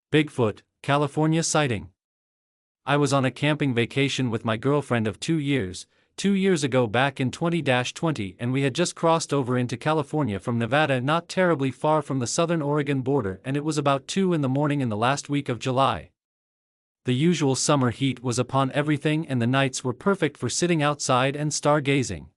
Bigfoot, California sighting. I was on a camping vacation with my girlfriend of 2 years ago back in 2020, and we had just crossed over into California from Nevada, not terribly far from the southern Oregon border, and it was about 2 in the morning in the last week of July. The usual summer heat was upon everything, and the nights were perfect for sitting outside and stargazing.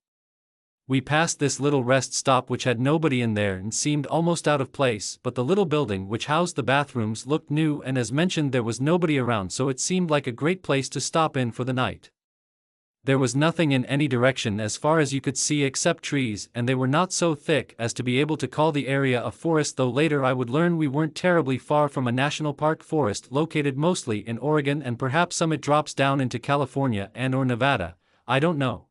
We passed this little rest stop which had nobody in there and seemed almost out of place, but the little building which housed the bathrooms looked new, and as mentioned there was nobody around, so it seemed like a great place to stop in for the night. There was nothing in any direction as far as you could see except trees, and they were not so thick as to be able to call the area a forest, though later I would learn we weren't terribly far from a national park forest located mostly in Oregon, and perhaps some it drops down into California and or Nevada, I don't know.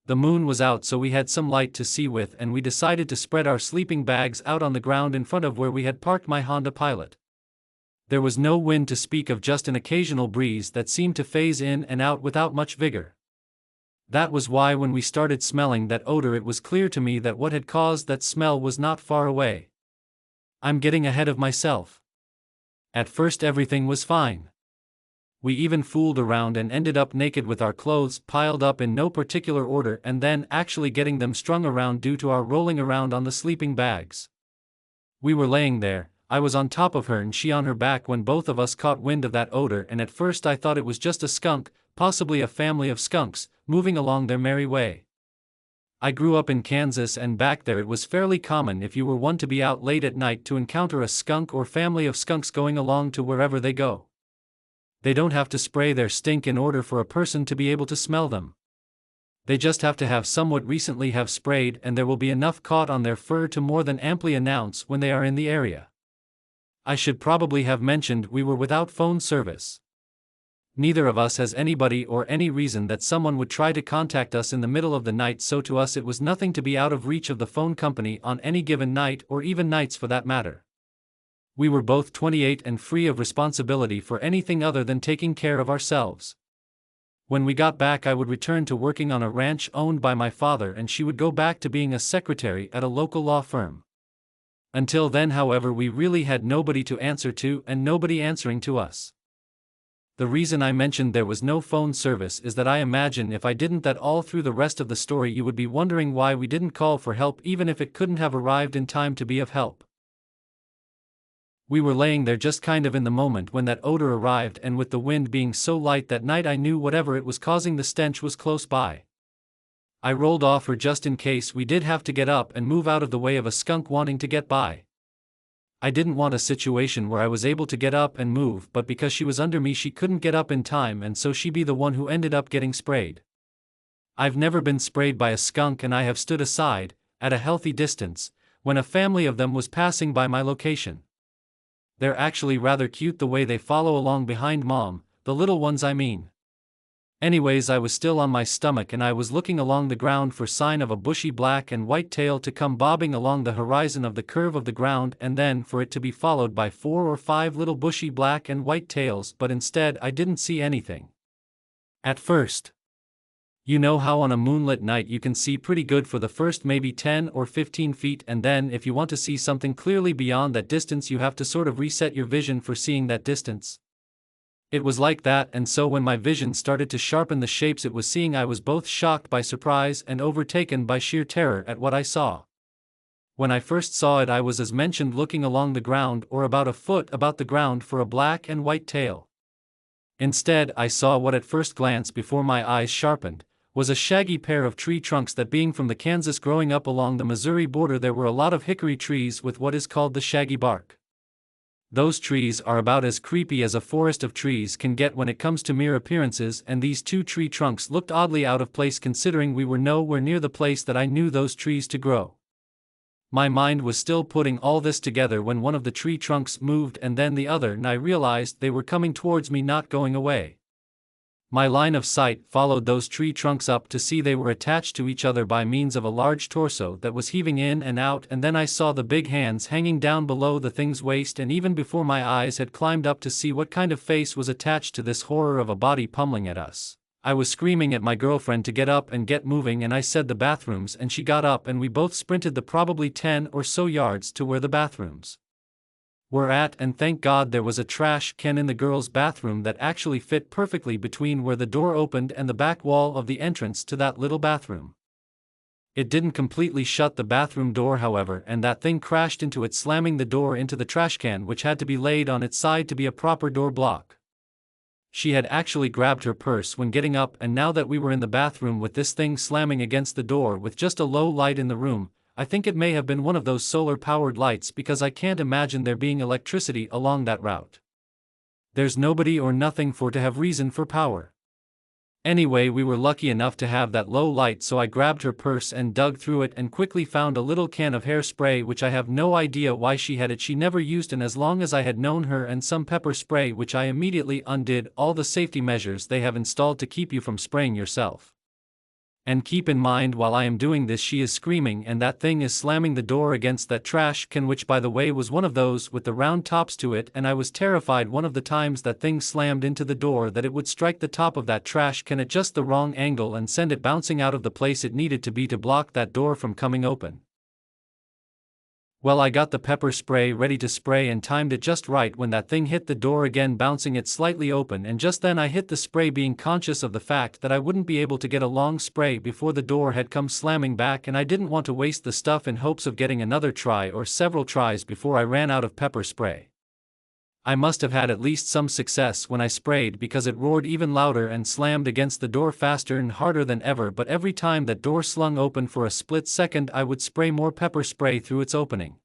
The moon was out, so we had some light to see with, and we decided to spread our sleeping bags out on the ground in front of where we had parked my Honda Pilot. There was no wind to speak of, just an occasional breeze that seemed to phase in and out without much vigor. That was why when we started smelling that odor it was clear to me that what had caused that smell was not far away. I'm getting ahead of myself. At first everything was fine. We even fooled around and ended up naked with our clothes piled up in no particular order, and then actually getting them strung around due to our rolling around on the sleeping bags. We were laying there, I was on top of her and she on her back, when both of us caught wind of that odor, and at first I thought it was just a skunk, possibly a family of skunks, moving along their merry way. I grew up in Kansas, and back there it was fairly common, if you were one to be out late at night, to encounter a skunk or family of skunks going along to wherever they go. They don't have to spray their stink in order for a person to be able to smell them. They just have to have somewhat recently have sprayed, and there will be enough caught on their fur to more than amply announce when they are in the area. I should probably have mentioned we were without phone service. Neither of us has anybody or any reason that someone would try to contact us in the middle of the night, so to us it was nothing to be out of reach of the phone company on any given night, or even nights for that matter. We were both 28 and free of responsibility for anything other than taking care of ourselves. When we got back, I would return to working on a ranch owned by my father, and she would go back to being a secretary at a local law firm. Until then, however, we really had nobody to answer to, and nobody answering to us. The reason I mentioned there was no phone service is that I imagine if I didn't that all through the rest of the story you would be wondering why we didn't call for help, even if it couldn't have arrived in time to be of help. We were laying there just kind of in the moment when that odor arrived, and with the wind being so light that night I knew whatever it was causing the stench was close by. I rolled off her just in case we did have to get up and move out of the way of a skunk wanting to get by. I didn't want a situation where I was able to get up and move, but because she was under me she couldn't get up in time, and so she be the one who ended up getting sprayed. I've never been sprayed by a skunk, and I have stood aside, at a healthy distance, when a family of them was passing by my location. They're actually rather cute the way they follow along behind mom, the little ones I mean. Anyways, I was still on my stomach and I was looking along the ground for sign of a bushy black and white tail to come bobbing along the horizon of the curve of the ground, and then for it to be followed by 4 or 5 little bushy black and white tails, but instead I didn't see anything. At first. You know how on a moonlit night you can see pretty good for the first maybe 10 or 15 feet, and then if you want to see something clearly beyond that distance you have to sort of reset your vision for seeing that distance. It was like that, and so when my vision started to sharpen the shapes it was seeing, I was both shocked by surprise and overtaken by sheer terror at what I saw. When I first saw it I was, as mentioned, looking along the ground or about a foot about the ground for a black and white tail. Instead I saw what at first glance, before my eyes sharpened, was a shaggy pair of tree trunks that, being from the Kansas growing up along the Missouri border, there were a lot of hickory trees with what is called the shaggy bark. Those trees are about as creepy as a forest of trees can get when it comes to mere appearances, and these 2 tree trunks looked oddly out of place considering we were nowhere near the place that I knew those trees to grow. My mind was still putting all this together when one of the tree trunks moved and then the other, and I realized they were coming towards me, not going away. My line of sight followed those tree trunks up to see they were attached to each other by means of a large torso that was heaving in and out, and then I saw the big hands hanging down below the thing's waist, and even before my eyes had climbed up to see what kind of face was attached to this horror of a body pummeling at us, I was screaming at my girlfriend to get up and get moving, and I said the bathrooms, and she got up and we both sprinted the probably 10 or so yards to where the bathrooms were at, and thank God there was a trash can in the girls' bathroom that actually fit perfectly between where the door opened and the back wall of the entrance to that little bathroom. It didn't completely shut the bathroom door, however, and that thing crashed into it, slamming the door into the trash can, which had to be laid on its side to be a proper door block. She had actually grabbed her purse when getting up, and now that we were in the bathroom with this thing slamming against the door with just a low light in the room, I think it may have been one of those solar-powered lights, because I can't imagine there being electricity along that route. There's nobody or nothing for to have reason for power. Anyway, we were lucky enough to have that low light, so I grabbed her purse and dug through it and quickly found a little can of hairspray, which I have no idea why she had it. She never used it as long as I had known her, and some pepper spray, which I immediately undid all the safety measures they have installed to keep you from spraying yourself. And keep in mind, while I am doing this, she is screaming and that thing is slamming the door against that trash can, which by the way was one of those with the round tops to it, and I was terrified one of the times that thing slammed into the door that it would strike the top of that trash can at just the wrong angle and send it bouncing out of the place it needed to be to block that door from coming open. Well, I got the pepper spray ready to spray and timed it just right when that thing hit the door again, bouncing it slightly open, and just then I hit the spray, being conscious of the fact that I wouldn't be able to get a long spray before the door had come slamming back, and I didn't want to waste the stuff in hopes of getting another try or several tries before I ran out of pepper spray. I must have had at least some success when I sprayed, because it roared even louder and slammed against the door faster and harder than ever, but every time that door slung open for a split second I would spray more pepper spray through its opening.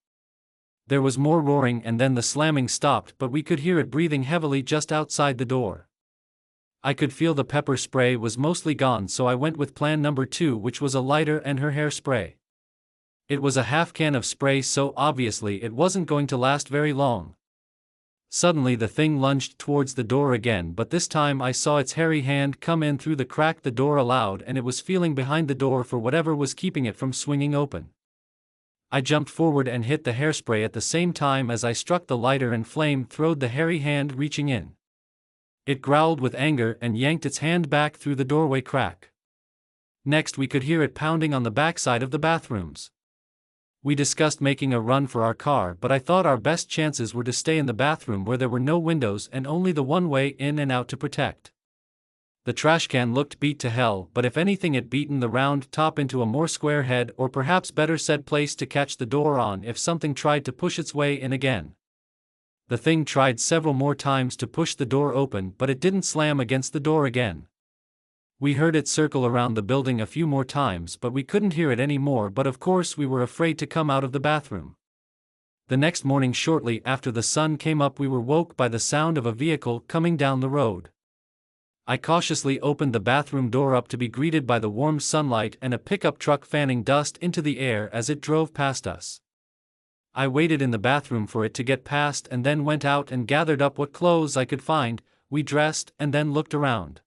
There was more roaring and then the slamming stopped, but we could hear it breathing heavily just outside the door. I could feel the pepper spray was mostly gone, so I went with plan number 2, which was a lighter and her hairspray. It was a half can of spray, so obviously it wasn't going to last very long. Suddenly the thing lunged towards the door again, but this time I saw its hairy hand come in through the crack the door allowed, and it was feeling behind the door for whatever was keeping it from swinging open. I jumped forward and hit the hairspray at the same time as I struck the lighter, and flame throwed the hairy hand reaching in. It growled with anger and yanked its hand back through the doorway crack. Next we could hear it pounding on the backside of the bathrooms. We discussed making a run for our car, but I thought our best chances were to stay in the bathroom where there were no windows and only the one way in and out to protect. The trash can looked beat to hell, but if anything it beaten the round top into a more square head, or perhaps better said, place to catch the door on if something tried to push its way in again. The thing tried several more times to push the door open, but it didn't slam against the door again. We heard it circle around the building a few more times, but we couldn't hear it anymore, but of course we were afraid to come out of the bathroom. The next morning, shortly after the sun came up, we were woke by the sound of a vehicle coming down the road. I cautiously opened the bathroom door up to be greeted by the warm sunlight and a pickup truck fanning dust into the air as it drove past us. I waited in the bathroom for it to get past and then went out and gathered up what clothes I could find. We dressed and then looked around.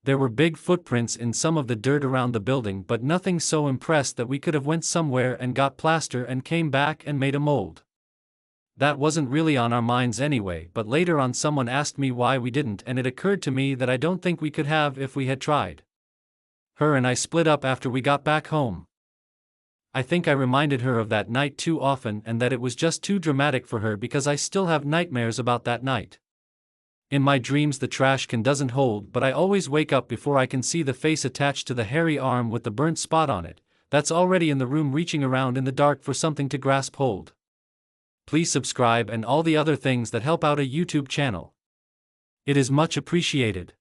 There were big footprints in some of the dirt around the building, but nothing so impressed that we could have went somewhere and got plaster and came back and made a mold. That wasn't really on our minds anyway, but later on someone asked me why we didn't, and it occurred to me that I don't think we could have if we had tried. Her and I split up after we got back home. I think I reminded her of that night too often, and that it was just too dramatic for her, because I still have nightmares about that night. In my dreams the trash can doesn't hold, but I always wake up before I can see the face attached to the hairy arm with the burnt spot on it, that's already in the room reaching around in the dark for something to grasp hold. Please subscribe and all the other things that help out a YouTube channel. It is much appreciated.